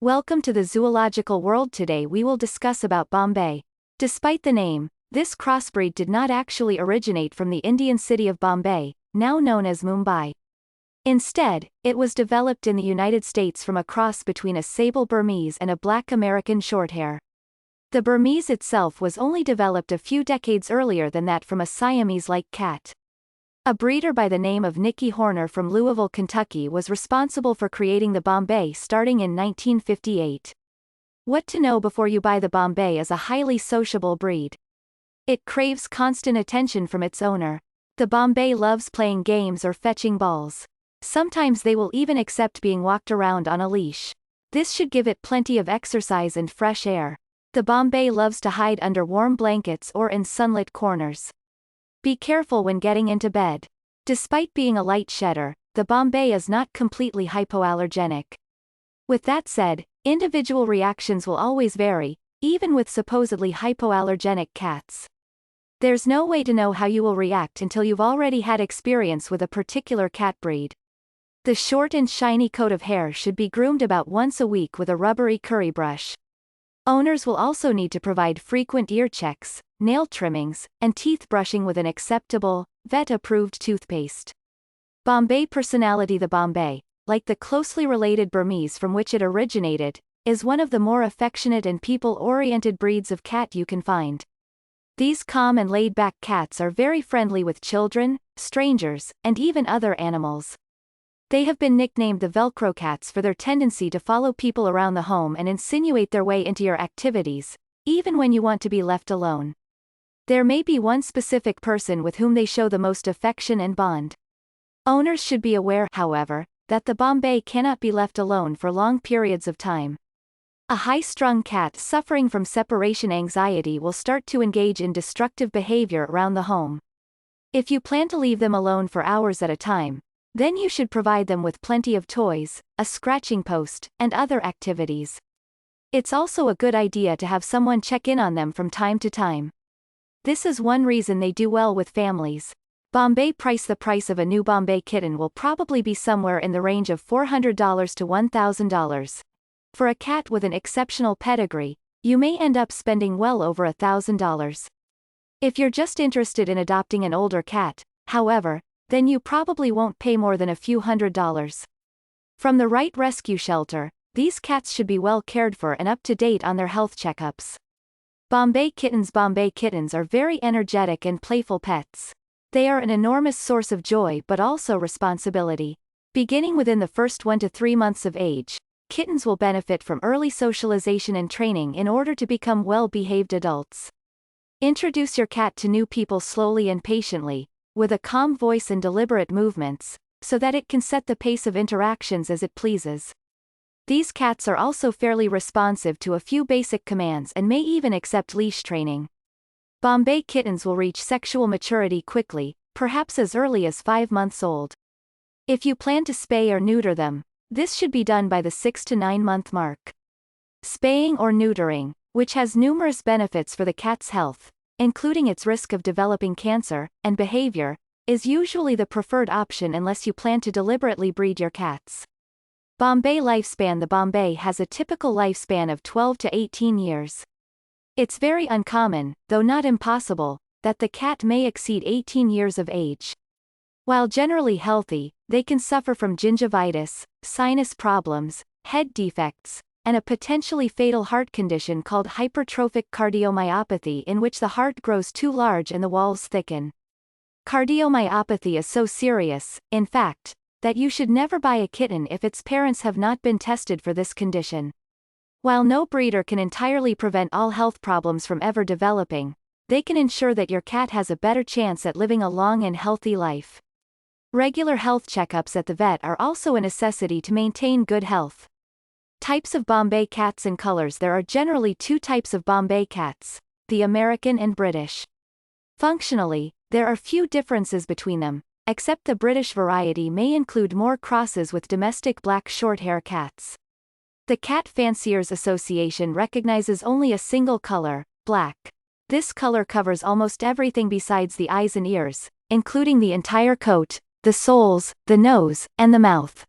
Welcome to the zoological world. Today we will discuss about Bombay. Despite the name, this crossbreed did not actually originate from the Indian city of Bombay, now known as Mumbai. Instead, it was developed in the United States from a cross between a sable Burmese and a black American Shorthair. The Burmese itself was only developed a few decades earlier than that from a Siamese-like cat. A breeder by the name of Nicky Horner from Louisville, Kentucky was responsible for creating the Bombay starting in 1958. What to know before you buy the Bombay is a highly sociable breed. It craves constant attention from its owner. The Bombay loves playing games or fetching balls. Sometimes they will even accept being walked around on a leash. This should give it plenty of exercise and fresh air. The Bombay loves to hide under warm blankets or in sunlit corners. Be careful when getting into bed. Despite being a light shedder, the Bombay is not completely hypoallergenic. With that said, individual reactions will always vary, even with supposedly hypoallergenic cats. There's no way to know how you will react until you've already had experience with a particular cat breed. The short and shiny coat of hair should be groomed about once a week with a rubbery curry brush. Owners will also need to provide frequent ear checks, nail trimmings, and teeth brushing with an acceptable, vet-approved toothpaste. Bombay Personality. The Bombay, like the closely related Burmese from which it originated, is one of the more affectionate and people-oriented breeds of cat you can find. These calm and laid-back cats are very friendly with children, strangers, and even other animals. They have been nicknamed the Velcro cats for their tendency to follow people around the home and insinuate their way into your activities, even when you want to be left alone. There may be one specific person with whom they show the most affection and bond. Owners should be aware, however, that the Bombay cannot be left alone for long periods of time. A high-strung cat suffering from separation anxiety will start to engage in destructive behavior around the home. If you plan to leave them alone for hours at a time, then you should provide them with plenty of toys, a scratching post, and other activities. It's also a good idea to have someone check in on them from time to time. This is one reason they do well with families. Bombay Price. The price of a new Bombay kitten will probably be somewhere in the range of $400 to $1,000. For a cat with an exceptional pedigree, you may end up spending well over $1,000. If you're just interested in adopting an older cat, however, then you probably won't pay more than a few $100s. From the right rescue shelter, these cats should be well cared for and up to date on their health checkups. Bombay kittens. Bombay kittens are very energetic and playful pets. They are an enormous source of joy but also responsibility. Beginning within the first 1 to 3 months of age, kittens will benefit from early socialization and training in order to become well-behaved adults. Introduce your cat to new people slowly and patiently, with a calm voice and deliberate movements, so that it can set the pace of interactions as it pleases. These cats are also fairly responsive to a few basic commands and may even accept leash training. Bombay kittens will reach sexual maturity quickly, perhaps as early as 5 months old. If you plan to spay or neuter them, this should be done by the 6 to 9 month mark. Spaying or neutering, which has numerous benefits for the cat's health, including its risk of developing cancer, and behavior, is usually the preferred option unless you plan to deliberately breed your cats. Bombay Lifespan. The Bombay has a typical lifespan of 12 to 18 years. It's very uncommon, though not impossible, that the cat may exceed 18 years of age. While generally healthy, they can suffer from gingivitis, sinus problems, head defects, and a potentially fatal heart condition called Hypertrophic Cardiomyopathy, in which the heart grows too large and the walls thicken. Cardiomyopathy is so serious, in fact, that you should never buy a kitten if its parents have not been tested for this condition. While no breeder can entirely prevent all health problems from ever developing, they can ensure that your cat has a better chance at living a long and healthy life. Regular health checkups at the vet are also a necessity to maintain good health. Types of Bombay cats and colors. There are generally 2 types of Bombay cats, the American and British. Functionally, there are few differences between them, except the British variety may include more crosses with domestic black shorthair cats. The Cat Fanciers Association recognizes only a single color, black. This color covers almost everything besides the eyes and ears, including the entire coat, the soles, the nose, and the mouth.